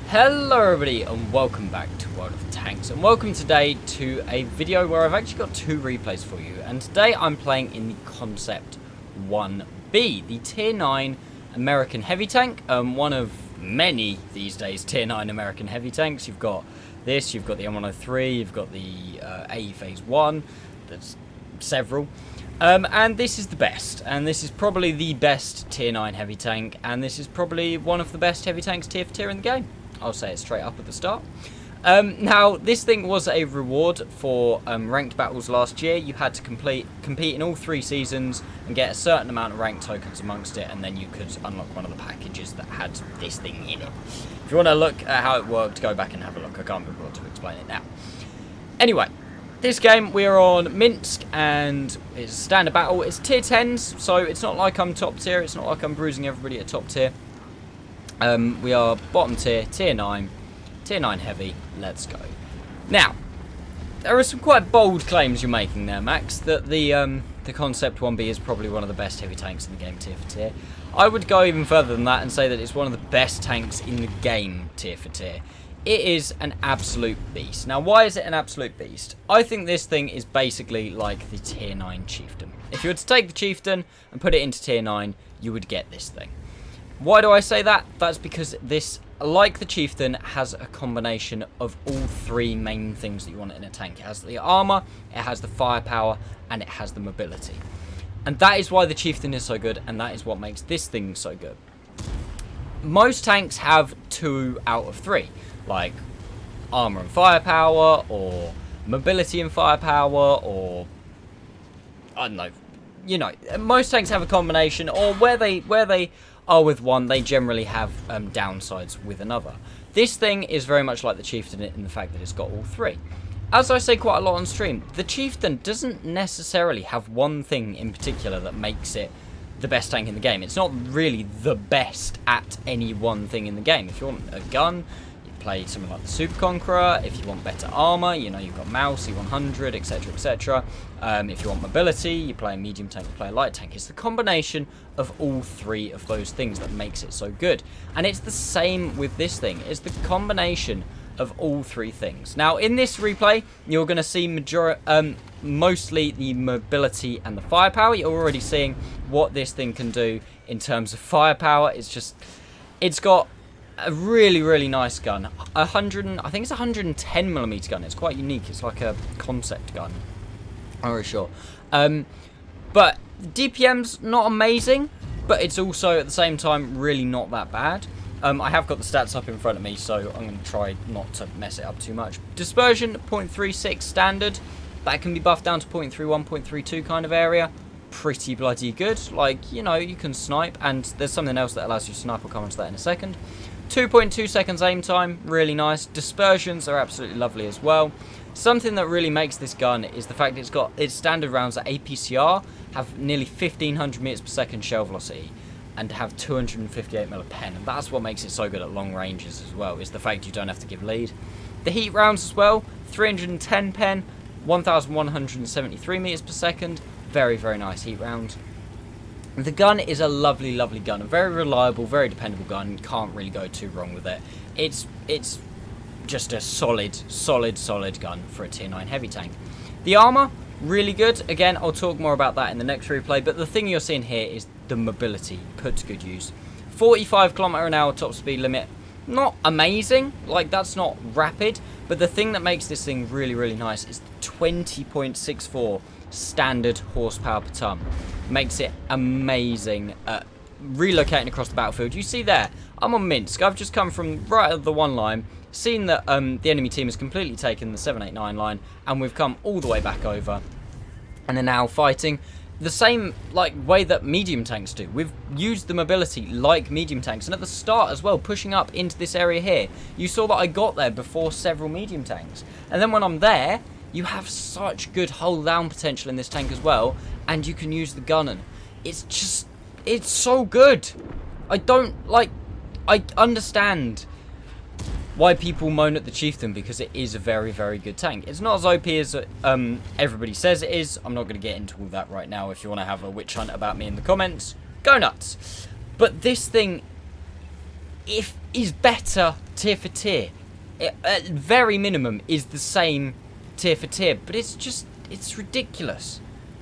Hello everybody and welcome back to World of Tanks, and welcome today to a video where I've actually got two replays for you, and today I'm playing in the Concept 1B, the Tier 9 American heavy tank, one of many these days Tier 9 American heavy tanks. You've got this, you've got the M103, you've got the AE Phase 1, there's several. And this is the best, and this is probably the best Tier 9 heavy tank, and this is probably one of the best heavy tanks tier for tier in the game. I'll say it straight up at the start. Now, this thing was a reward for ranked battles last year. You had to compete in all 3 seasons and get a certain amount of ranked tokens amongst it, and then you could unlock one of the packages that had this thing in it. If you want to look at how it worked, go back and have a look. I can't be able to explain it now. Anyway, this game, we're on Minsk, and it's a standard battle. It's tier 10s, so it's not like I'm top tier. It's not like I'm bruising everybody at top tier. We are bottom tier, tier 9 heavy. Let's go. Now, there are some quite bold claims you're making there, Max, that the Concept 1B is probably one of the best heavy tanks in the game tier for tier. I would go even further than that and say that it's one of the best tanks in the game tier for tier. It is an absolute beast. Now, why is it an absolute beast? I think this thing is basically like the tier 9 Chieftain. If you were to take the Chieftain and put it into tier 9, you would get this thing. Why do I say that? That's because this, like the Chieftain, has a combination of all 3 main things that you want in a tank. It has the armor, it has the firepower, and it has the mobility. And that is why the Chieftain is so good, and that is what makes this thing so good. Most tanks have 2 out of 3, like armor and firepower, or mobility and firepower, or I don't know. You know, most tanks have a combination, or where they are with one, they generally have downsides with another. This thing is very much like the Chieftain in the fact that it's got all 3. As I say quite a lot on stream, the Chieftain doesn't necessarily have one thing in particular that makes it the best tank in the game. It's not really the best at any one thing in the game. If you want a gun, you play something like the Super Conqueror. If you want better armor, you know, you've got Mouse, C100, etc, etc. If you want mobility, you play a medium tank, you play a light tank. It's the combination of all 3 of those things that makes it so good. And it's the same with this thing. It's the combination of all 3 things. Now, in this replay, you're going to see mostly the mobility and the firepower. You're already seeing what this thing can do in terms of firepower. It's got a really, really nice gun. I think it's a 110mm gun. It's quite unique. It's like a concept gun. I'm not really sure. But DPM's not amazing, but it's also at the same time really not that bad. I have got the stats up in front of me, so I'm going to try not to mess it up too much. Dispersion, 0.36 standard. That can be buffed down to 0.31, 0.32 kind of area. Pretty bloody good. Like, you know, you can snipe, and there's something else that allows you to snipe. I'll come on to that in a second. 2.2 seconds aim time, really nice. Dispersions are absolutely lovely as well. Something that really makes this gun is the fact that it's got its standard rounds at APCR have nearly 1500 meters per second shell velocity and have 258mm pen, and that's what makes it so good at long ranges as well, is the fact you don't have to give lead. The heat rounds as well, 310 pen, 1173 meters per second, very, very nice heat rounds. The gun is a lovely, lovely gun, a very reliable, very dependable gun. Can't really go too wrong with it. It's just a solid gun for a tier 9 heavy tank. The armor, really good. Again, I'll talk more about that in the next replay, but the thing you're seeing here is the mobility put to good use. 45km/h top speed limit, not amazing, like that's not rapid, but the thing that makes this thing really, really nice is the 20.64 standard horsepower per ton. Makes it amazing at relocating across the battlefield. You see there, I'm on Minsk. I've just come from right at the 1 line, seen that the enemy team has completely taken the 789 line, and we've come all the way back over and are now fighting the same way that medium tanks do. We've used the mobility like medium tanks, and at the start as well, pushing up into this area here, you saw that I got there before several medium tanks, and then when I'm there, you have such good hold down potential in this tank as well, and you can use the gun, and it's so good. I understand why people moan at the Chieftain, because it is a very, very good tank. It's not as OP as everybody says it is. I'm not going to get into all that right now. If you want to have a witch hunt about me in the comments, go nuts. But this thing, if is better tier for tier. It, at very minimum, is the same tier for tier, but it's ridiculous.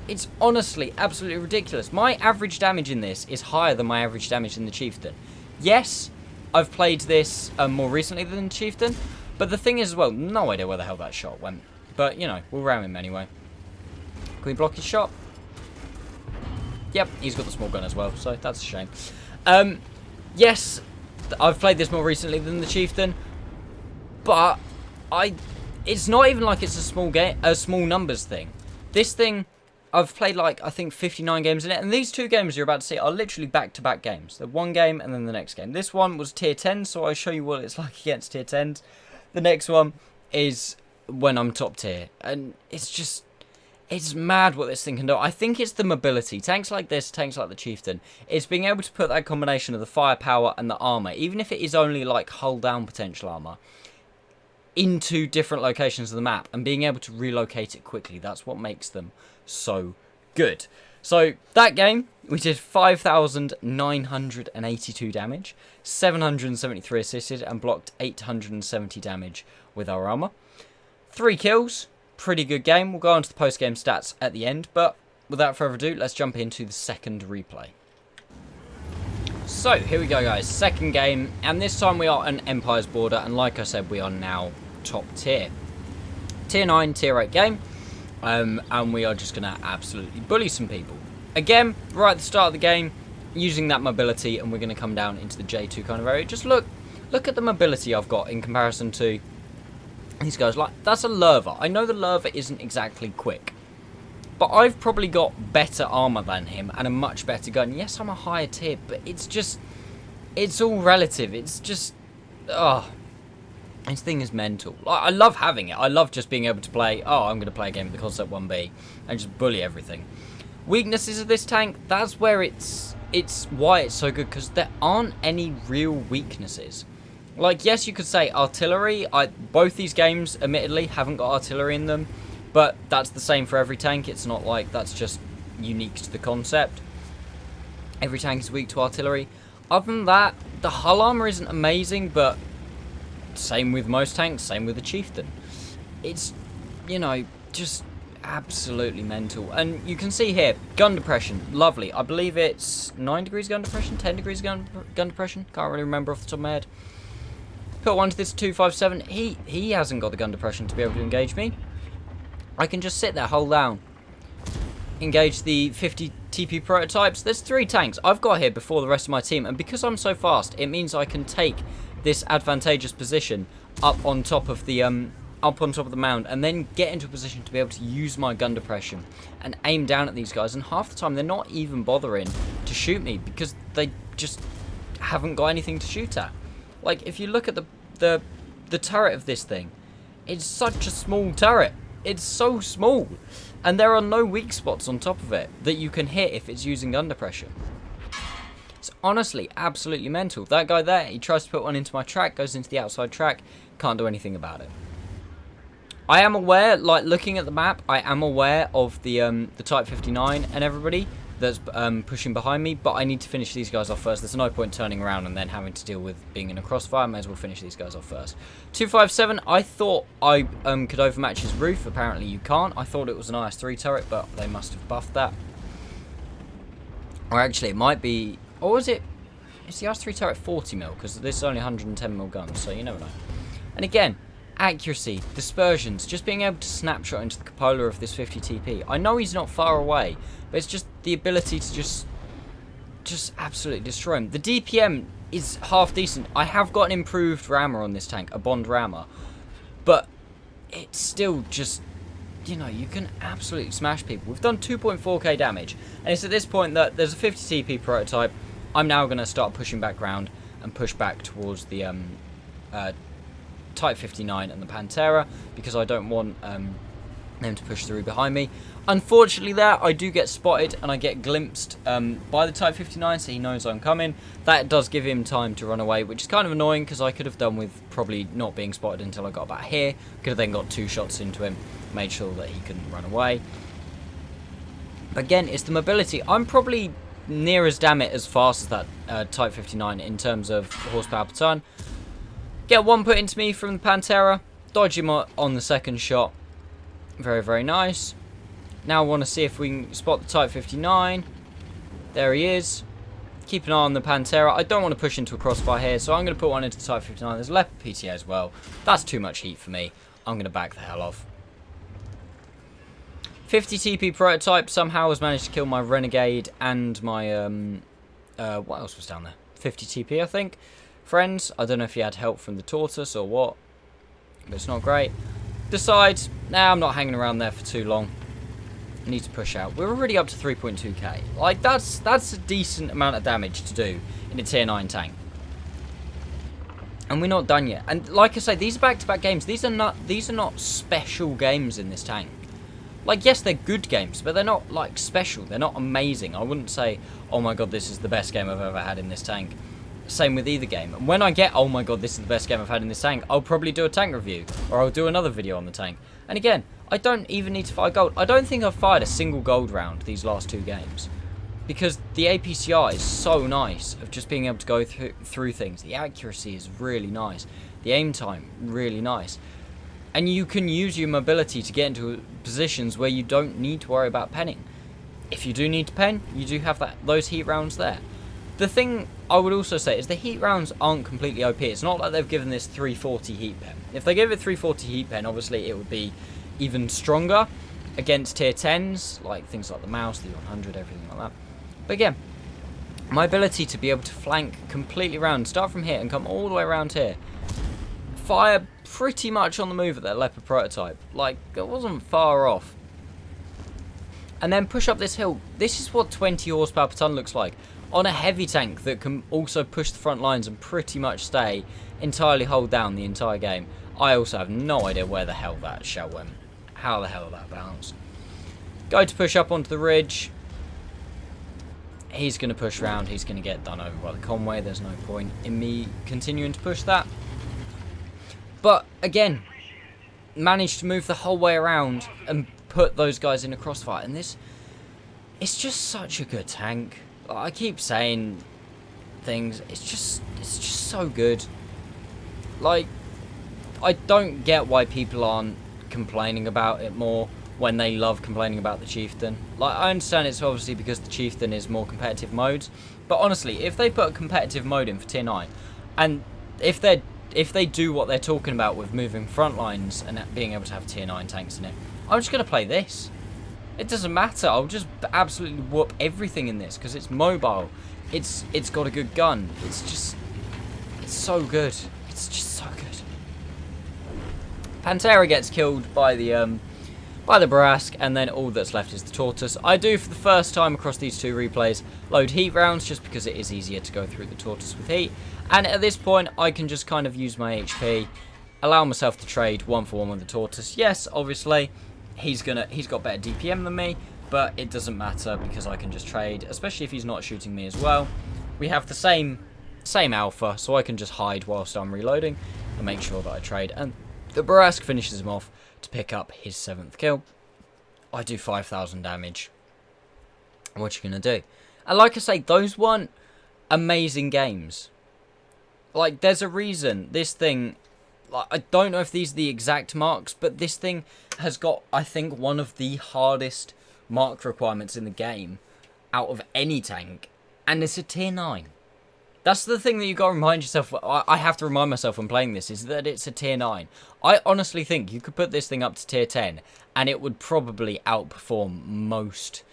It's honestly absolutely ridiculous. My average damage in this is higher than my average damage in the Chieftain. Yes, I've played this more recently than the Chieftain, but the thing is as well, no idea where the hell that shot went. But, you know, we'll ram him anyway. Can we block his shot? Yep, he's got the small gun as well, so that's a shame. Yes, I've played this more recently than the Chieftain, but it's not even like it's a small numbers thing. This thing, I've played like, I think 59 games in it, and these two games you're about to see are literally back-to-back games. The one game and then the next game. This one was tier 10, so I'll show you what it's like against tier 10s. The next one is when I'm top tier, and it's mad what this thing can do. I think it's the mobility. Tanks like this, tanks like the Chieftain, it's being able to put that combination of the firepower and the armour, even if it is only like hull down potential armour, into different locations of the map and being able to relocate it quickly. That's what makes them so good. So that game, we did 5,982 damage, 773 assisted, and blocked 870 damage with our armour. 3 kills, pretty good game. We'll go on to the post-game stats at the end, but without further ado, let's jump into the second replay. So, here we go, guys. Second game, and this time we are on Empire's border, and like I said, we are now top tier. Tier 9, tier 8 game, and we are just going to absolutely bully some people. Again, right at the start of the game, using that mobility, and we're going to come down into the J2 kind of area. Just look at the mobility I've got in comparison to these guys. Like, that's a Lurver. I know the Lurver isn't exactly quick, but I've probably got better armor than him and a much better gun. Yes, I'm a higher tier, but it's all relative. It's just, this thing is mental. I love having it. I love just being able to play, I'm going to play a game with the Concept 1B and just bully everything. Weaknesses of this tank, that's where it's why it's so good, because there aren't any real weaknesses. Like, yes, you could say artillery. Both these games, admittedly, haven't got artillery in them, but that's the same for every tank. It's not like that's just unique to the Concept. Every tank is weak to artillery. Other than that, the hull armor isn't amazing, but same with most tanks, same with the Chieftain. It's, you know, just absolutely mental. And you can see here, gun depression, lovely. I believe it's 9 degrees gun depression, 10 degrees gun depression. Can't really remember off the top of my head. Put one to this 257. He hasn't got the gun depression to be able to engage me. I can just sit there, hold down, engage the 50 TP prototypes. There's 3 tanks I've got here before the rest of my team, and because I'm so fast, it means I can take this advantageous position up on top of the mound, and then get into a position to be able to use my gun depression and aim down at these guys. And half the time they're not even bothering to shoot me because they just haven't got anything to shoot at. Like, if you look at the turret of this thing, it's such a small turret. It's so small, and there are no weak spots on top of it that you can hit if it's using gun depression. It's honestly absolutely mental. That guy there, he tries to put one into my track, goes into the outside track, can't do anything about it. I am aware, like, looking at the map, I am aware of the Type 59 and everybody that's pushing behind me, but I need to finish these guys off first. There's no point turning around and then having to deal with being in a crossfire. I may as well finish these guys off first. 257, I thought I could overmatch his roof. Apparently you can't. I thought it was an IS-3 turret, but they must have buffed that. Or actually, it might be... Or was it... It's the IS-3 turret 40mm, because this is only 110mm guns, so you never know. And again, accuracy, dispersions, just being able to snapshot into the cupola of this 50 TP. I know he's not far away, but it's just the ability to just absolutely destroy him. The DPM is half decent. I have got an improved rammer on this tank, a Bond rammer, but it's still just, you know, you can absolutely smash people. We've done 2.4k damage, and it's at this point that there's a 50 TP prototype. I'm now going to start pushing back round and push back towards the Type 59 and the Pantera, because I don't want them to push through behind me. Unfortunately there, I do get spotted and I get glimpsed by the Type 59, so he knows I'm coming. That does give him time to run away, which is kind of annoying, because I could have done with probably not being spotted until I got about here. Could have then got 2 shots into him, made sure that he couldn't run away. Again, it's the mobility. I'm probably near as damn it as fast as that Type 59 in terms of horsepower per ton. Get one put into me from the Pantera. Dodge him on the second shot. Very, very nice. Now I want to see if we can spot the Type 59. There he is. Keep an eye on the Pantera. I don't want to push into a crossfire here, so I'm going to put one into the Type 59. There's Leopard PTA as well. That's too much heat for me. I'm going to back the hell off. 50 TP prototype somehow has managed to kill my Renegade and my, what else was down there? 50 TP, I think. Friends, I don't know if you had help from the Tortoise or what, but it's not great. Decides, nah, I'm not hanging around there for too long. I need to push out. We're already up to 3.2k. Like, that's a decent amount of damage to do in a tier 9 tank. And we're not done yet. And like I say, these are back-to-back games. These are not special games in this tank. Like, yes, they're good games, but they're not, like, special. They're not amazing. I wouldn't say, oh my god, this is the best game I've ever had in this tank. Same with either game. And when I get, oh my god, this is the best game I've had in this tank, I'll probably do a tank review. Or I'll do another video on the tank. And again, I don't even need to fire gold. I don't think I've fired a single gold round these last 2 games. Because the APCR is so nice of just being able to go through things. The accuracy is really nice. The aim time, really nice. And you can use your mobility to get into positions where you don't need to worry about penning. If you do need to pen, you do have those heat rounds there. The thing I would also say is the heat rounds aren't completely OP. It's not like they've given this 340 heat pen. If they gave it 340 heat pen, obviously it would be even stronger against tier 10s, like things like the Mouse, the 100, everything like that. But again, my ability to be able to flank completely around, start from here and come all the way around here, fire pretty much on the move at that Leopard prototype. Like, it wasn't far off. And then push up this hill. This is what 20 horsepower per ton looks like on a heavy tank that can also push the front lines and pretty much stay entirely hold down the entire game. I also have no idea where the hell that shell went. How the hell that bounced. Go to push up onto the ridge. He's going to push round. He's going to get done over by the Conway. There's no point in me continuing to push that. But again, managed to move the whole way around and put those guys in a crossfire. And this, it's just such a good tank. I keep saying things. It's just so good. Like, I don't get why people aren't complaining about it more when they love complaining about the Chieftain. Like, I understand it's obviously because the Chieftain is more competitive modes. But honestly, if they put a competitive mode in for tier 9, and if they do what they're talking about with moving front lines and being able to have tier 9 tanks in it, I'm just going to play this. It doesn't matter. I'll just absolutely whoop everything in this because it's mobile. It's got a good gun. It's so good. It's just so good. Pantera gets killed by the Barask, and then all that's left is the Tortoise. I do, for the first time across these 2 replays, load heat rounds just because it is easier to go through the Tortoise with heat. And at this point, I can just kind of use my HP, allow myself to trade 1-for-1 with the Tortoise. Yes, obviously, he's got better DPM than me, but it doesn't matter because I can just trade, especially if he's not shooting me as well. We have the same alpha, so I can just hide whilst I'm reloading and make sure that I trade. And the Barask finishes him off to pick up his 7th kill. I do 5,000 damage. What you gonna do? And like I say, those weren't amazing games. Like, there's a reason this thing, like, I don't know if these are the exact marks, but this thing has got, I think, one of the hardest mark requirements in the game out of any tank, and it's a tier 9. That's the thing that you got to remind yourself. I have to remind myself when playing this, is that it's a tier 9. I honestly think you could put this thing up to tier 10, and it would probably outperform most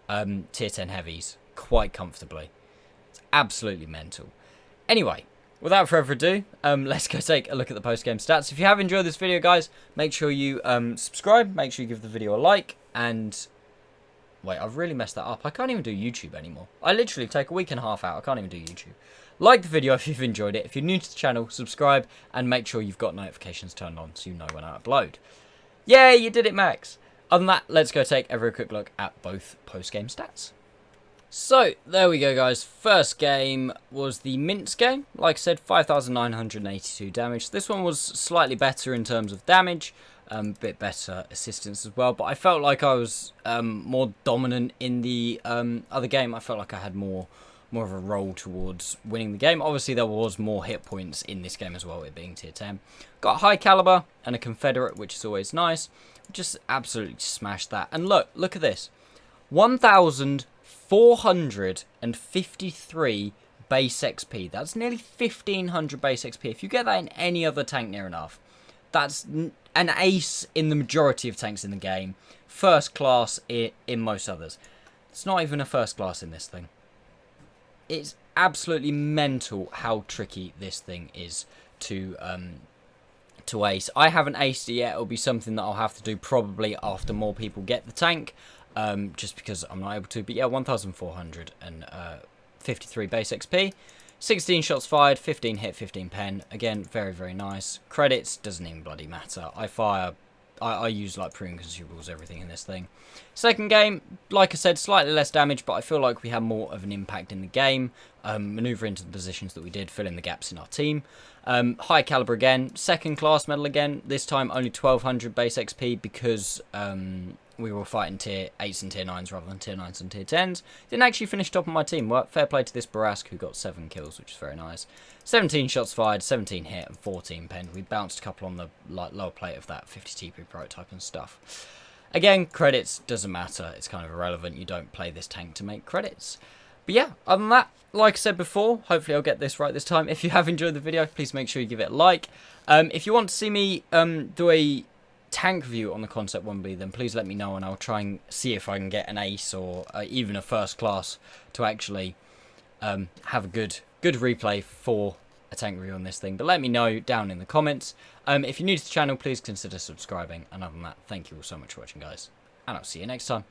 tier 10 heavies quite comfortably. It's absolutely mental. Anyway, without further ado, let's go take a look at the post-game stats. If you have enjoyed this video, guys, make sure you subscribe, make sure you give the video a like, and... Wait, I've really messed that up. I can't even do YouTube anymore. I literally take a week and a half out. I can't even do YouTube. Like the video if you've enjoyed it. If you're new to the channel, subscribe, and make sure you've got notifications turned on so you know when I upload. Yay, you did it, Max! Other than that, let's go take a very quick look at both post-game stats. So, there we go, guys. First game was the Mince game. Like I said, 5,982 damage. This one was slightly better in terms of damage, bit better assistance as well. But I felt like I was more dominant in the other game. I felt like I had more of a role towards winning the game. Obviously, there was more hit points in this game as well, it being tier 10. Got a high caliber and a Confederate, which is always nice. Just absolutely smashed that. And look at this. 1,453 base XP. That's nearly 1,500 base XP. If you get that in any other tank near enough, that's an ace in the majority of tanks in the game. First class in most others. It's not even a first class in this thing. It's absolutely mental how tricky this thing is to ace. I haven't aced it yet. It'll be something that I'll have to do probably after more people get the tank. Just because I'm not able to. But yeah, 1,453 base XP. 16 shots fired, 15 hit, 15 pen. Again, very, very nice. Credits, doesn't even bloody matter. I use like premium consumables, everything in this thing. Second game, like I said, slightly less damage, but I feel like we had more of an impact in the game. Maneuver into the positions that we did, fill in the gaps in our team. High caliber again, second class medal again. This time only 1,200 base XP because we were fighting tier 8s and tier 9s rather than tier 9s and tier 10s. Didn't actually finish top of my team. Well, fair play to this Barask who got 7 kills, which is very nice. 17 shots fired, 17 hit, and 14 pen. We bounced a couple on the lower plate of that 50 TP prototype and stuff. Again, credits, doesn't matter. It's kind of irrelevant. You don't play this tank to make credits. But yeah, other than that, like I said before, hopefully I'll get this right this time. If you have enjoyed the video, please make sure you give it a like. If you want to see me do a tank review on the Concept 1B, then please let me know and I'll try and see if I can get an ace or even a first class to actually have a good replay for a tank review on this thing. But let me know down in the comments. If you're new to the channel, please consider subscribing. And other than that, thank you all so much for watching, guys. And I'll see you next time.